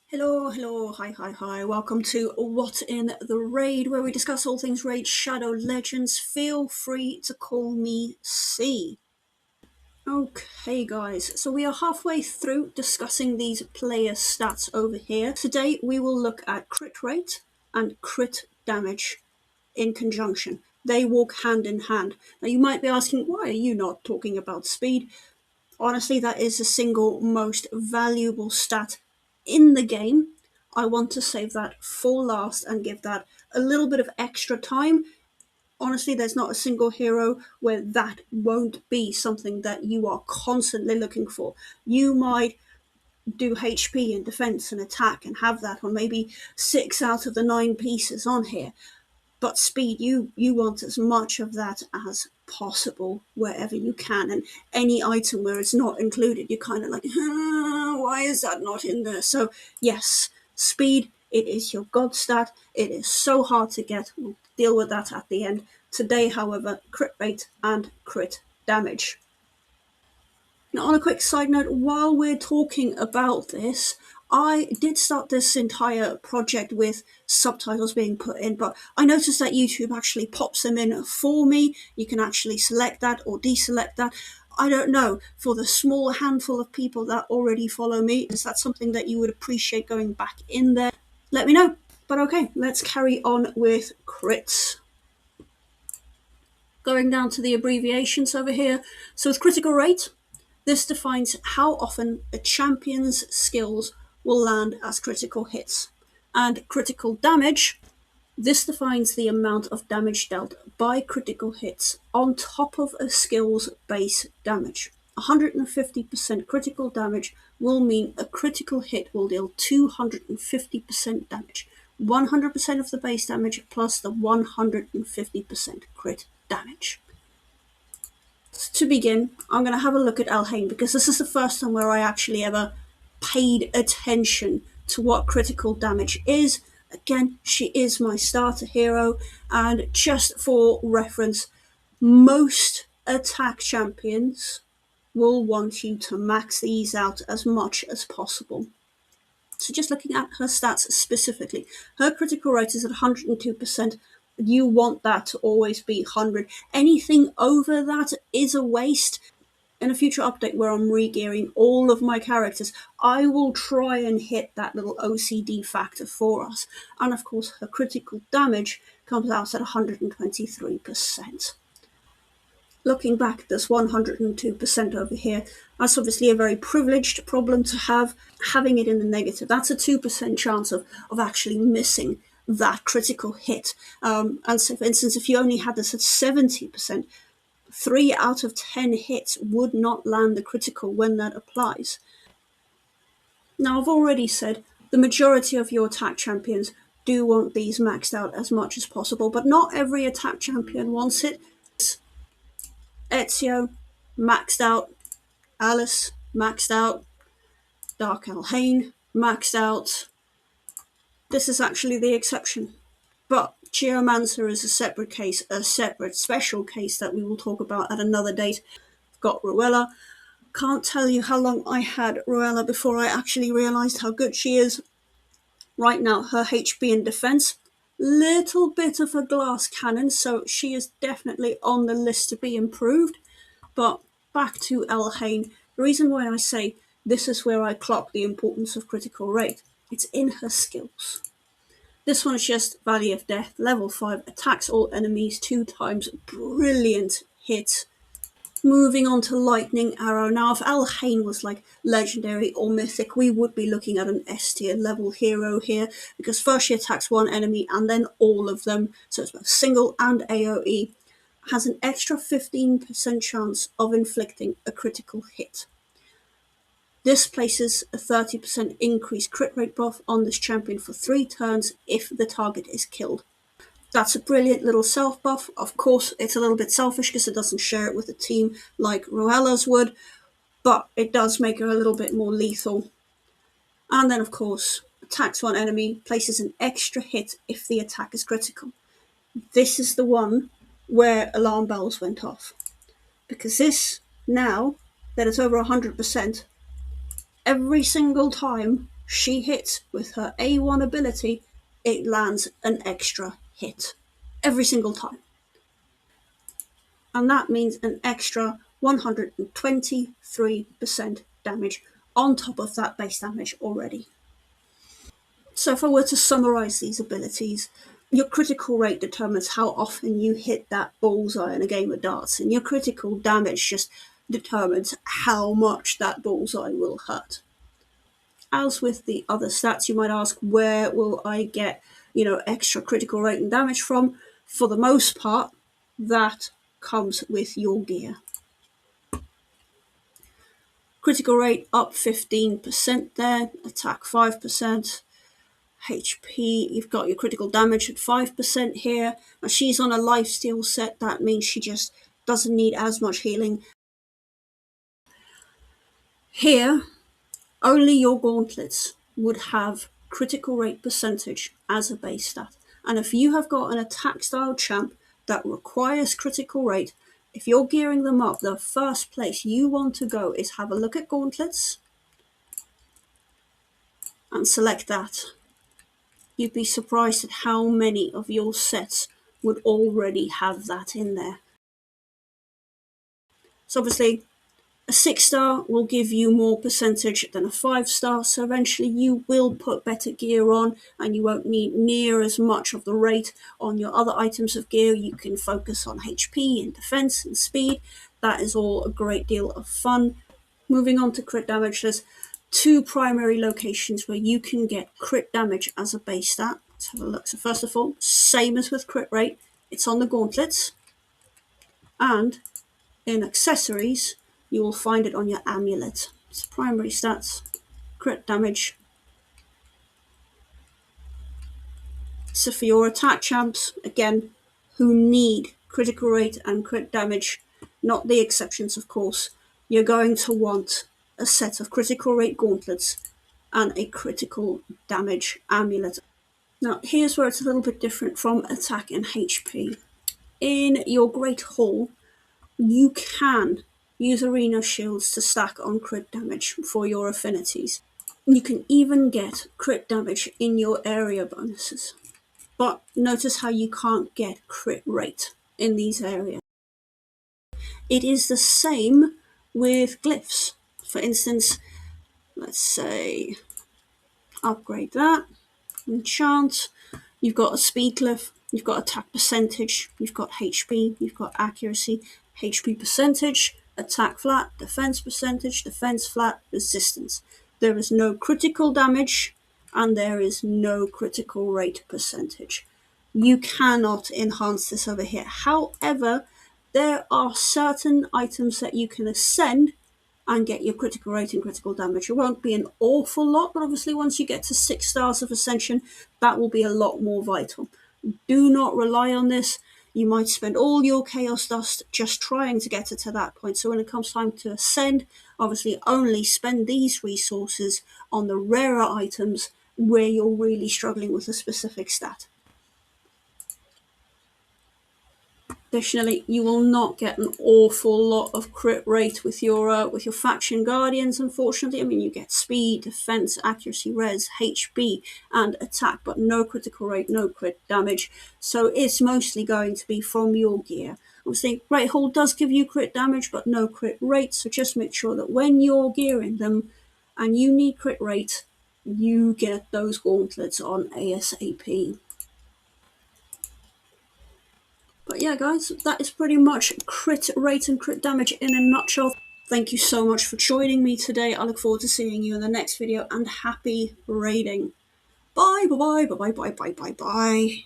Hello, hello, hi. Welcome to What in the Raid, where we discuss all things Raid Shadow Legends. Feel free to call me C. Okay, guys, so we are halfway through discussing these player stats over here. Today, we will look at crit rate and crit damage in conjunction. They walk hand in hand. Now, you might be asking, why are you not talking about speed? Honestly, that is the single most valuable stat in the game. I want to save that for last and give that a little bit of extra time. Honestly, there's not a single hero where that won't be something that you are constantly looking for. You might do HP and defense and attack and have that on maybe 6 out of the 9 pieces on here. But speed, you want as much of that as possible wherever you can, and any item where it's not included, you're kind of like, why is that not in there? So yes, speed, it is your god stat. It is so hard to get. We'll deal with that at the end. Today, however, crit rate and crit damage. Now, on a quick side note, while we're talking about this, I did start this entire project with subtitles being put in, but I noticed that YouTube actually pops them in for me. You can actually select that or deselect that. I don't know, for the small handful of people that already follow me, is that something that you would appreciate going back in there? Let me know. But okay, let's carry on with crits. Going down to the abbreviations over here. So with critical rate, this defines how often a champion's skills will land as critical hits. And critical damage, this defines the amount of damage dealt by critical hits on top of a skill's base damage. 150% critical damage will mean a critical hit will deal 250% damage. 100% of the base damage plus the 150% crit damage. To begin, I'm going to have a look at Elhain, because this is the first time where I actually ever paid attention to what critical damage is. Again, she is my starter hero, and just for reference, most attack champions will want you to max these out as much as possible. So just looking at her stats specifically, her critical rate is at 102%. You want that to always be 100. Anything over that is a waste. In a future update where I'm re-gearing all of my characters, I will try and hit that little OCD factor for us. And of course, her critical damage comes out at 123%. Looking back, this 102% over here, that's obviously a very privileged problem to have. Having it in the negative, that's a 2% chance of actually missing that critical hit. And so, for instance, if you only had this at 70%, 3 out of 10 hits would not land the critical when that applies. Now, I've already said the majority of your attack champions do want these maxed out as much as possible, but not every attack champion wants it. Ezio, maxed out. Alice, maxed out. Dark Elhain, maxed out. This is actually the exception. But Geomancer is a separate case, a separate special case that we will talk about at another date. I've got Ruella. Can't tell you how long I had Ruella before I actually realised how good she is. Right now, her HP and defense, little bit of a glass cannon, so she is definitely on the list to be improved. But back to Elhain. The reason why I say this is where I clock the importance of critical rate, it's in her skills. This one is just Valley of Death, level 5, attacks all enemies 2 times, brilliant hit. Moving on to Lightning Arrow. Now, if Elhain was like legendary or mythic, we would be looking at an S tier level hero here, because first she attacks one enemy and then all of them, so it's both single and AoE. Has an extra 15% chance of inflicting a critical hit. This places a 30% increased crit rate buff on this champion for 3 turns if the target is killed. That's a brilliant little self buff. Of course, it's a little bit selfish because it doesn't share it with a team like Ruella's would, but it does make her a little bit more lethal. And then, of course, attacks one enemy, places an extra hit if the attack is critical. This is the one where alarm bells went off, because this, now that it's over 100%, every single time she hits with her A1 ability, it lands an extra hit every single time. And that means an extra 123% damage on top of that base damage already. So if I were to summarize these abilities, your critical rate determines how often you hit that bullseye in a game of darts, and your critical damage just determines how much that bullseye will hurt. As with the other stats, you might ask, where will I get, extra critical rate and damage from? For the most part, that comes with your gear. Critical rate up 15% there, attack 5%, HP, you've got your critical damage at 5% here. Now she's on a lifesteal set, that means she just doesn't need as much healing. Here, only your gauntlets would have critical rate percentage as a base stat. And if you have got an attack style champ that requires critical rate, if you're gearing them up, the first place you want to go is have a look at gauntlets and select that. You'd be surprised at how many of your sets would already have that in there. So obviously, a 6-star will give you more percentage than a 5-star, so eventually you will put better gear on and you won't need near as much of the rate on your other items of gear. You can focus on HP and defense and speed. That is all a great deal of fun. Moving on to crit damage, there's 2 primary locations where you can get crit damage as a base stat. Let's have a look. So first of all, same as with crit rate, it's on the gauntlets, and in accessories, you will find it on your amulet. So primary stats, crit damage. So for your attack champs, again, who need critical rate and crit damage, not the exceptions of course, you're going to want a set of critical rate gauntlets and a critical damage amulet. Now here's where it's a little bit different from attack and HP. In your Great Hall, you can use arena shields to stack on crit damage for your affinities. You can even get crit damage in your area bonuses. But notice how you can't get crit rate in these areas. It is the same with glyphs. For instance, let's say upgrade that, enchant, you've got a speed glyph, you've got attack percentage, you've got HP, you've got accuracy, HP percentage, attack flat, defense percentage, defense flat, resistance. There is no critical damage and there is no critical rate percentage. You cannot enhance this over here. However, there are certain items that you can ascend and get your critical rate and critical damage. It won't be an awful lot, but obviously once you get to 6 stars of ascension, that will be a lot more vital. Do not rely on this. You might spend all your chaos dust just trying to get it to that point. So when it comes time to ascend, obviously only spend these resources on the rarer items where you're really struggling with a specific stat. Additionally, you will not get an awful lot of crit rate with your faction guardians, unfortunately. I mean, you get speed, defense, accuracy, res, HP, and attack, but no critical rate, no crit damage. So it's mostly going to be from your gear. Obviously, Great Hall does give you crit damage, but no crit rate, so just make sure that when you're gearing them and you need crit rate, you get those gauntlets on ASAP. But yeah, guys, that is pretty much crit rate and crit damage in a nutshell. Thank you so much for joining me today. I look forward to seeing you in the next video, and happy raiding. Bye, bye, bye, bye, bye, bye, bye, bye.